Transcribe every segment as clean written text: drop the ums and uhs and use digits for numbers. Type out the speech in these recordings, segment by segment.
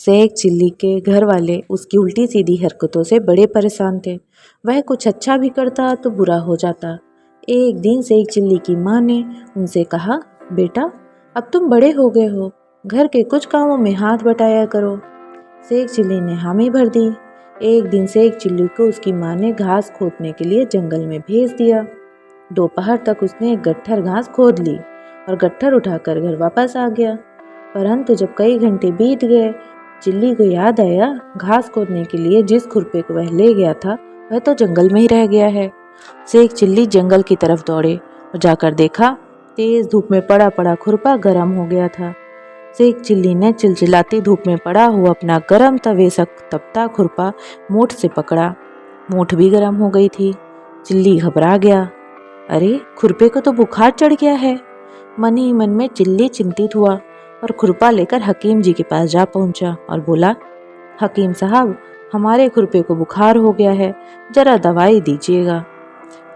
Sheikh chilli के घर वाले उसकी उल्टी सीधी हरकतों से बड़े परेशान थे। वह कुछ अच्छा भी करता तो बुरा हो जाता। एक दिन शेख चिल्ली की माँ ने उनसे कहा, बेटा अब तुम बड़े हो गए हो, घर के कुछ कामों में हाथ बटाया करो। शेख चिल्ली ने हामी भर दी। एक दिन शेख चिल्ली को उसकी माँ ने घास खोदने के लिए जंगल में भेज दिया। दोपहर तक उसने एक गट्ठर घास खोद ली और गट्ठर उठाकर घर वापस आ गया। परंतु जब कई घंटे बीत गए, चिल्ली को याद आया घास खोदने के लिए जिस खुरपे को वह ले गया था वह तो जंगल में ही रह गया है। शेख चिल्ली जंगल की तरफ दौड़े और जाकर देखा तेज धूप में पड़ा पड़ा खुरपा गर्म हो गया था। शेख चिल्ली ने चिलचिलाती धूप में पड़ा हुआ अपना गर्म तवे सा तपता खुरपा मूठ से पकड़ा। मूठ भी गर्म हो गई थी। चिल्ली घबरा गया। अरे खुरपे को तो बुखार चढ़ गया है। मन ही मन में चिल्ली चिंतित हुआ और खुरपा लेकर हकीम जी के पास जा पहुंचा और बोला, हकीम साहब हमारे खुरपे को बुखार हो गया है, जरा दवाई दीजिएगा।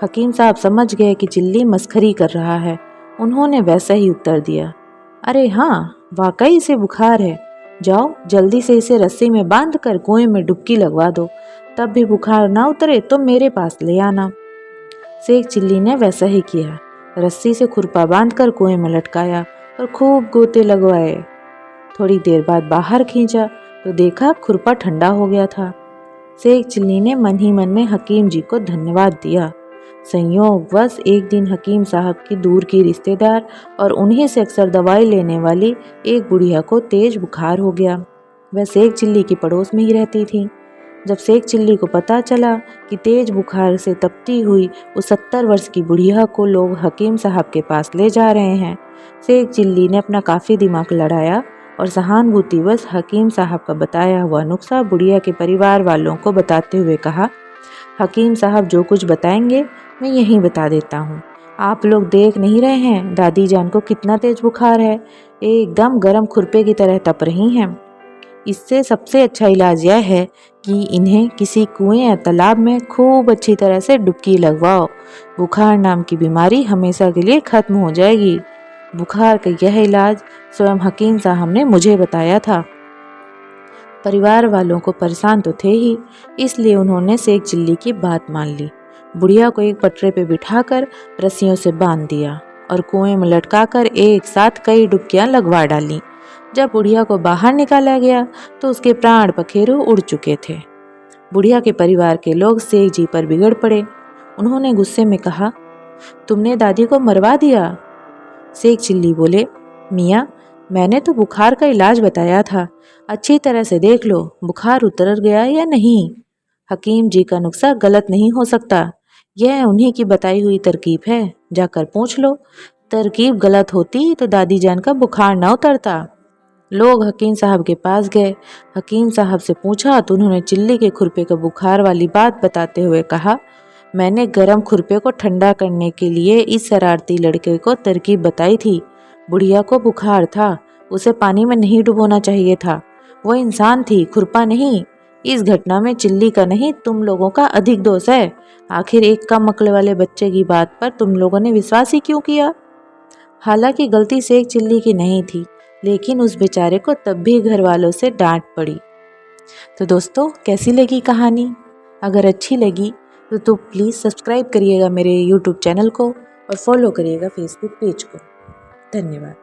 हकीम साहब समझ गए कि चिल्ली मस्खरी कर रहा है। उन्होंने वैसा ही उत्तर दिया, अरे हाँ वाकई इसे बुखार है, जाओ जल्दी से इसे रस्सी में बांध कर कुएं में डुबकी लगवा दो, तब भी बुखार ना उतरे तो मेरे पास ले आना। शेख चिल्ली ने वैसा ही किया। रस्सी से खुरपा बांधकर कुएं में लटकाया और खूब गोते लगवाए। थोड़ी देर बाद बाहर खींचा तो देखा खुरपा ठंडा हो गया था। शेख चिल्ली ने मन ही मन में हकीम जी को धन्यवाद दिया। संयोगवश एक दिन हकीम साहब की दूर की रिश्तेदार और उन्हीं से अक्सर दवाई लेने वाली एक बुढ़िया को तेज बुखार हो गया। वह शेख चिल्ली की पड़ोस में ही रहती थी। जब शेख चिल्ली को पता चला कि तेज बुखार से तपती हुई उस 70 वर्ष की बुढ़िया को लोग हकीम साहब के पास ले जा रहे हैं, शेख चिल्ली ने अपना काफ़ी दिमाग लड़ाया और सहानुभूतिवश हकीम साहब का बताया हुआ नुस्खा बुढ़िया के परिवार वालों को बताते हुए कहा, हकीम साहब जो कुछ बताएंगे मैं यहीं बता देता हूँ। आप लोग देख नहीं रहे हैं दादी जान को कितना तेज बुखार है, एकदम गर्म खुरपे की तरह तप रही हैं। इससे सबसे अच्छा इलाज यह है कि इन्हें किसी कुएं या तालाब में खूब अच्छी तरह से डुबकी लगवाओ। बुखार नाम की बीमारी हमेशा के लिए खत्म हो जाएगी। बुखार का यह इलाज स्वयं हकीम साहब ने मुझे बताया था। परिवार वालों को परेशान तो थे ही, इसलिए उन्होंने शेख चिल्ली की बात मान ली। बुढ़िया को एक पटरे पे बिठाकर रस्सियों से बांध दिया और कुएं में लटकाकर एक साथ कई डुबकियां लगवा डाली। जब बुढ़िया को बाहर निकाला गया तो उसके प्राण पखेरु उड़ चुके थे। बुढ़िया के परिवार के लोग शेख जी पर बिगड़ पड़े। उन्होंने गुस्से में कहा, तुमने दादी को मरवा दिया। शेख चिल्ली बोले, मियाँ मैंने तो बुखार का इलाज बताया था, अच्छी तरह से देख लो बुखार उतर गया या नहीं। हकीम जी का नुस्खा गलत नहीं हो सकता, यह उन्हीं की बताई हुई तरकीब है, जाकर पूछ लो। तरकीब गलत होती तो दादी जान का बुखार न उतरता। लोग हकीम साहब के पास गए। हकीम साहब से पूछा तो उन्होंने चिल्ली के खुरपे का बुखार वाली बात बताते हुए कहा, मैंने गर्म खुरपे को ठंडा करने के लिए इस शरारती लड़के को तरकीब बताई थी। बुढ़िया को बुखार था, उसे पानी में नहीं डुबोना चाहिए था। वो इंसान थी, खुरपा नहीं। इस घटना में चिल्ली का नहीं तुम लोगों का अधिक दोष है। आखिर एक कम अक्ल वाले बच्चे की बात पर तुम लोगों ने विश्वास ही क्यों किया। हालांकि गलती शेख चिल्ली की नहीं थी, लेकिन उस बेचारे को तब भी घर वालों से डांट पड़ी। तो दोस्तों कैसी लगी कहानी? अगर अच्छी लगी तो प्लीज़ सब्सक्राइब करिएगा मेरे YouTube चैनल को और फॉलो करिएगा फेसबुक पेज को। धन्यवाद।